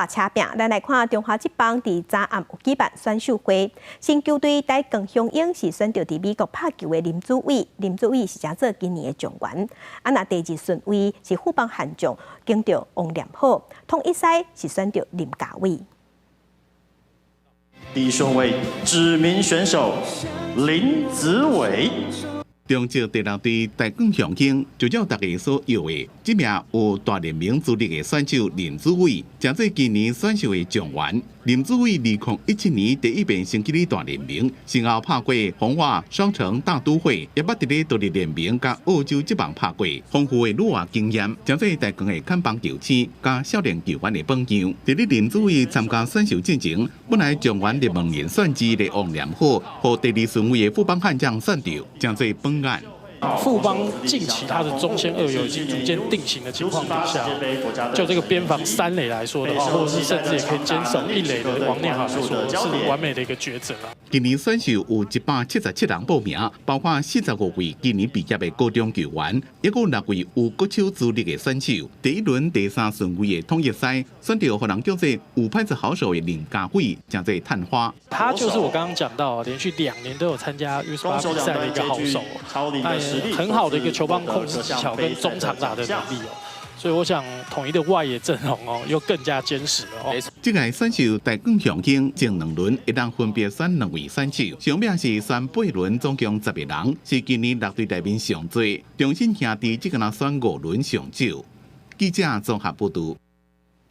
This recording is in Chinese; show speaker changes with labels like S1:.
S1: 车拼，咱来看中华职棒伫昨暗有举办选秀会，新球队台江雄鹰是选到伫美国拍球的林子伟，林子伟是正做今年的状元。那第二顺位是富邦悍将，经着王念好，统一赛是选到林家伟。
S2: 第一顺位知名选手林子伟。
S3: 中职第六队台港雄鹰，就照大家所要的，这名有大联盟资历的选手林子伟，正做今年选秀的状元。林子伟2017年第一遍升级哩大联盟，先后拍过红袜、双城、大都会，也捌伫咧独立联盟甲澳洲职棒拍过，丰富的旅外经验，正做台港的看棒球星甲少年球员的榜样。伫咧林子伟参加选秀进前，本来状元入门人选之的王念好，和第二顺位的富邦悍将选到，正做本案。
S4: 富邦近期他的中线二游已经逐渐定型的情况底下，就这个边防三垒来说的话，或者是甚至也可以坚守一垒的王念好来说，是完美的一个抉择了。
S3: 今年选秀有177人报名，包括45位今年毕业的高中球员，也有6位有国手资历的选手。第一轮第3顺位的统一赛，选到互人叫做有拍子好手的林家伟，正在探花。
S4: 他就是我刚刚讲到，连续2年都有参加 U18 比赛的一个好手，他也很好的一个球棒控制技巧跟中长打的能力哦。 所以我想，统一的外野阵容哦，又更加坚实了哦。
S3: 这个选秀台港雄鹰前2轮一人分别选2位选手，上面是选8轮，总共10个人，是今年6队内面上多。中信兄弟这个人选5轮上少。记者综合报道。